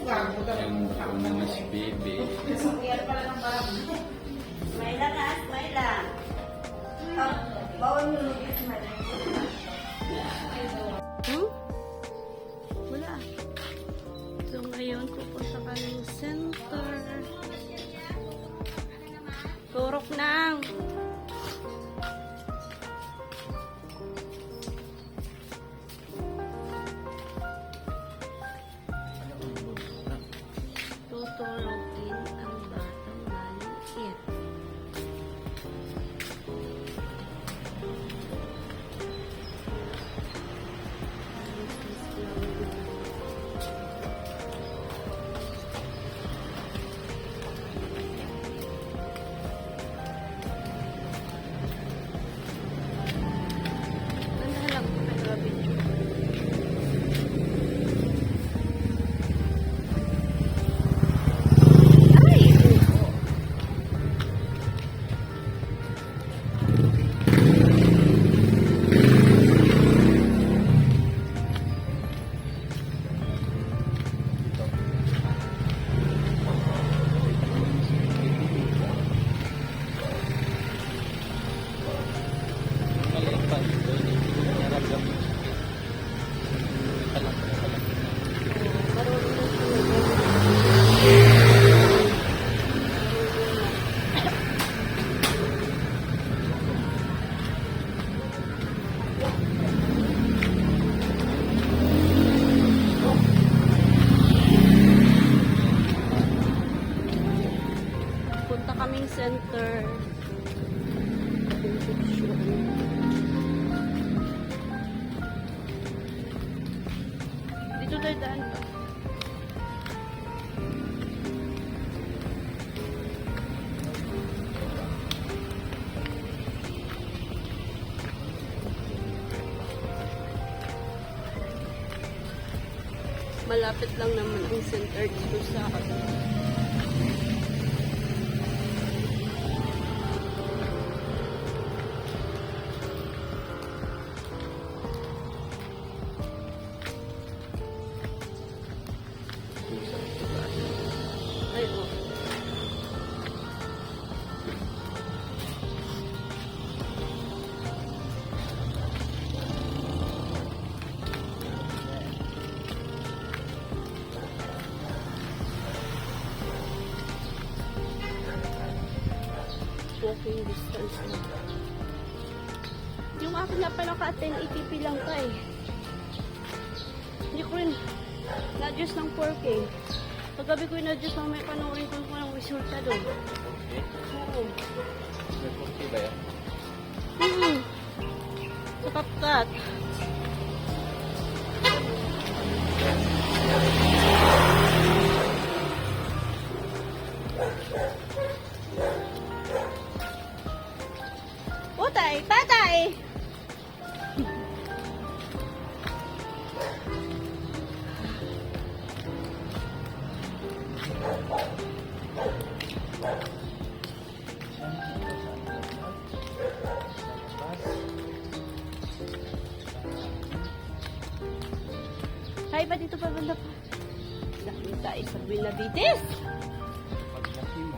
Yung ako naman si Bebe. Smile lang ha, smile lang. Bawal mo nung smile. Wala. So ngayon, pupunta kaming center. Turok nang. Tuturukin ang batang maliit. Ganda lang po kayo video. Maliit pa ito. Naramdam mo. Marunong na sila. Punta kaming center. Dito tayo daan to. Malapit lang naman ang center dito sa akin. Ay, oh. Walking distance na. Yung akin na pala ka 1080p lang ka eh. Hindi ko rin na-adjust ng 4K. Paggabi ko in-adjust na may panoorin ko ng resulta doon. Oo. May puti ba yan? Sa CapCut. Utay! Tatay! Hay ba dito pa banda pa? Nakita sa Benavides. Paglaki mo.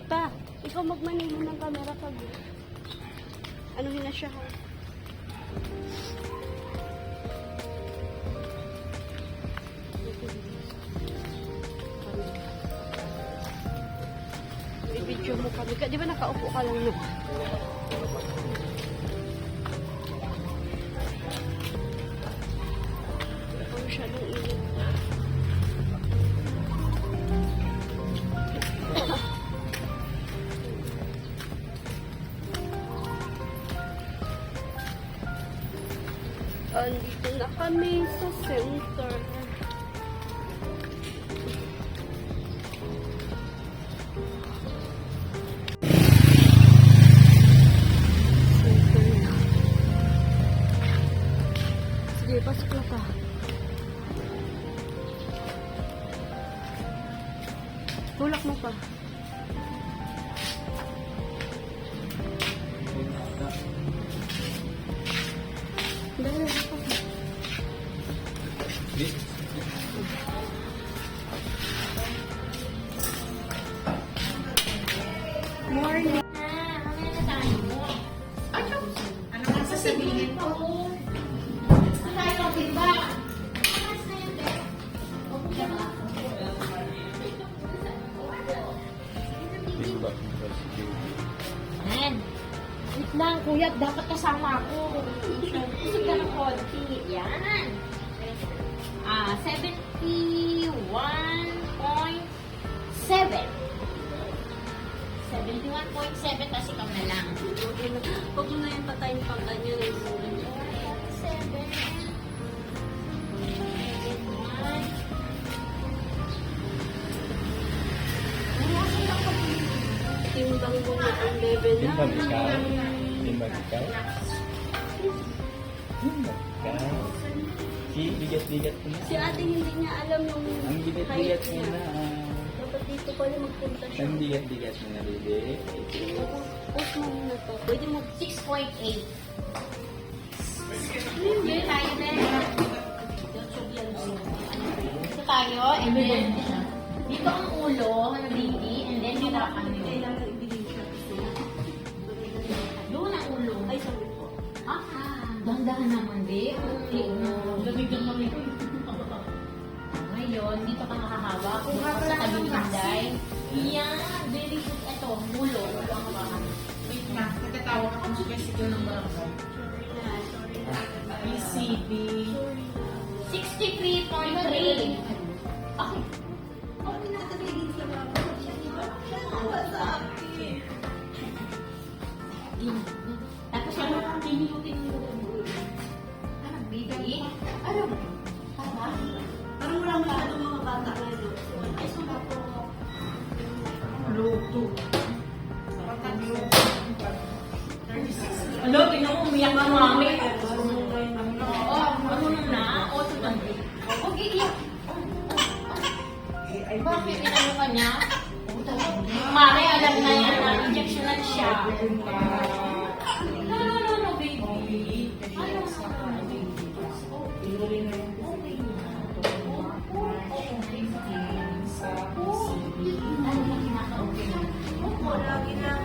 Pa, ikaw magmanin mo ng camera pag anuhin na siya ha. I-video mo kami. Di ba nakaupo ka lang no? Ang masyadong init. Andito na kami sa center. Sige, pasok na ka. Tulak mo pa. sasabihin ko. Tayo ng timba. Timba ng si baby. Yan. Wait lang, kuya. Dapat kasama ako. Isip ka ng konti. Yan. 71.7. 71.7 kasi ikaw na lang. Huwag mo na yung patayin pang kanya ng mura niya. 7. Timbang mo na ang level na. Timbang ikaw? Timbang ikaw? Timbang ikaw? Si, bigat-bigat mo na. Si ate hindi niya alam yung Ang bigat-bigat mo na. Dapat dito pala magpunta siya. Ang bigat-bigat mo na, baby. Post mo muna to. Pwede mo 6.8. Dito tayo din. Dito tayo, and then dito ang ulo ng baby, and then hirapan nyo. kailangan ibigay siya kasi Doon ang ulo. ay sabi po. Dahan-dahan naman, be. Ang liit mo. Lamig-lamig kami. Ngayon, dito ka nakahawak. Dito ka sa tabing hinday. Yan. Very good. Ito, ulo. Ulo ang hawakan. Wait na, nagtatawag ako sa physical ng barangay. Sorry na. ECB. 63.3. Okay. Okay na sabihin sa mga siya. Awa sa akin. Tapos ano, pinilutin mo. Ano, baby? Ano? Tama? Parang walang masyadong mga bata ngayon. Ay, sumpa po. Luto. Ano, tingnan mo, umiyak ka mami. Oo, ano na? O, tumandi. Huwag iiyak. Bakit inano ka niya? Mare, alam na yan na injectionan siya. No, baby. Ano, baby? Okay na. Ano na kinaka-okay na? Opo, lagi lang.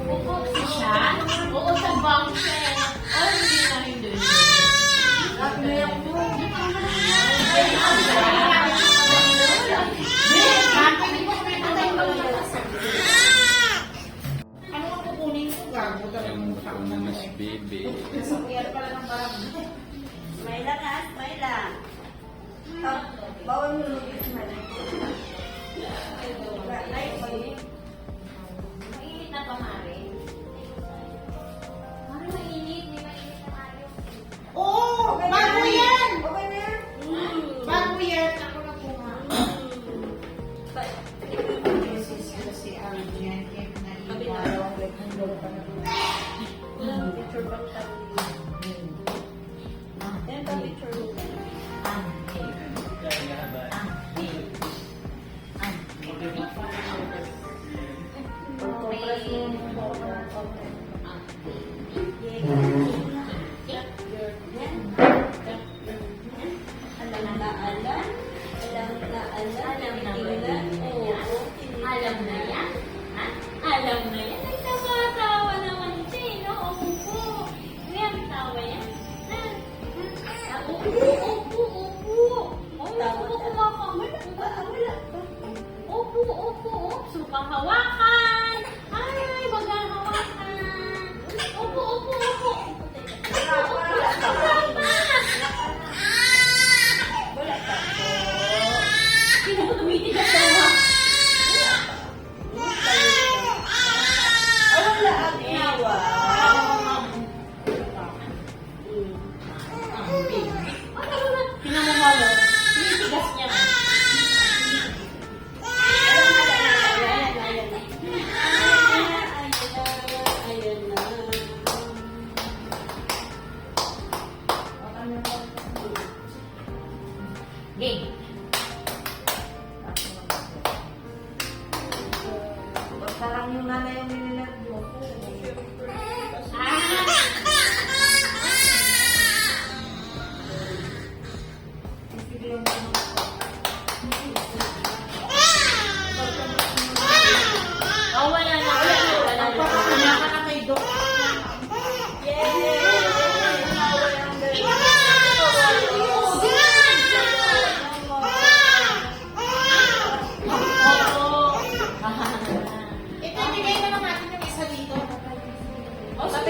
Oo, siya? Oo, sa bank siya. Oh, hindi. Lagi na yan po. Ano ang kukunin ko? Gago Ang baka na si baby. Kaya pala ng barangay. Smile lang ha, smile lang. Bawal mo mag-smile. Like, Mainit na pa, Mare. Mare, mainit. May mainit na tayo. Oo! Bago yan! okay na yan? Bago yan! Ako na po nga. Si Alvin, Walang picture bang tayo? Yan pa picture mo.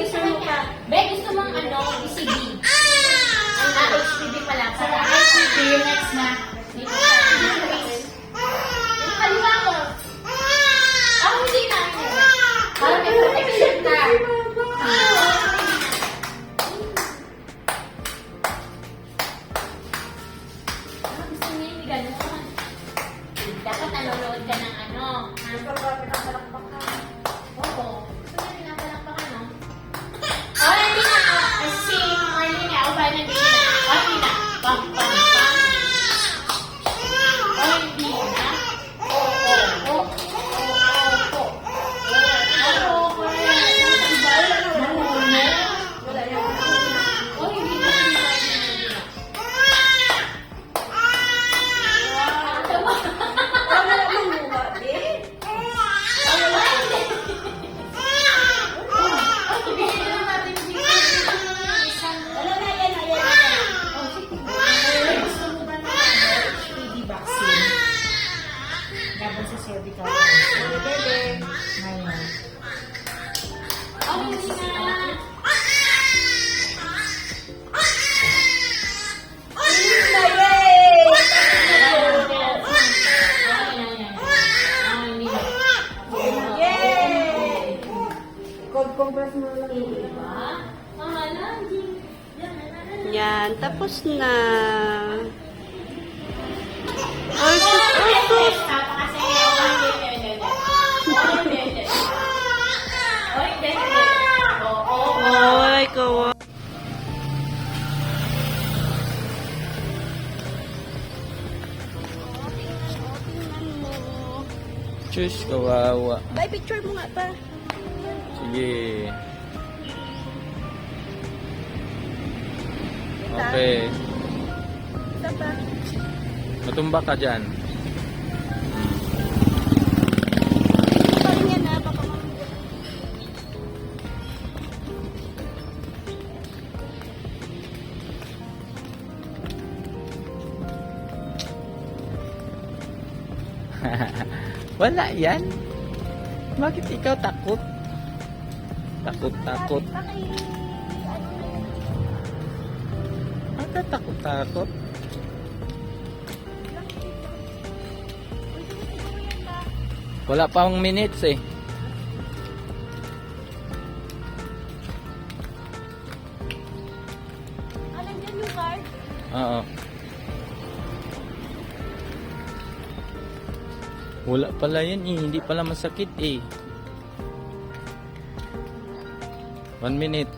supervisor mo ka. Be, gusto mong ano, ECB. HPD pala. Para HPD, next na. Dito sa yung kaliwa mo. Oh, hindi na. Para may protection ka. Gusto niya hindi ganun. Dapat nanonood ka ng ano. Oo. Gusto niya pinapalakpakan, no? Oh, hindi na. Si Marlene, ako ba nandito na? Oh, hindi na. Pam, pam, pam. Oh, hindi na. Oh. Gusto mo ba na HPV vaccine? Laban sa cervical cancer. Ngayon. Oh, hindi na. Compress mo lang. Yan, tapos na. Ay, sus, ay, sus. Ay, kawa. Chus, kawawa. Bye, picture mo nga pa. Sige. Okay. Isa pa. Matumba ka dyan. Pa rin yan, ha? Baka mamugot. Wala yan. Bakit ikaw takot? Takot. Ang takot. Wala pang minutes eh. Nandiyan yung card. Oo. Wala pala yan eh. Hindi pala masakit eh. 1 minute.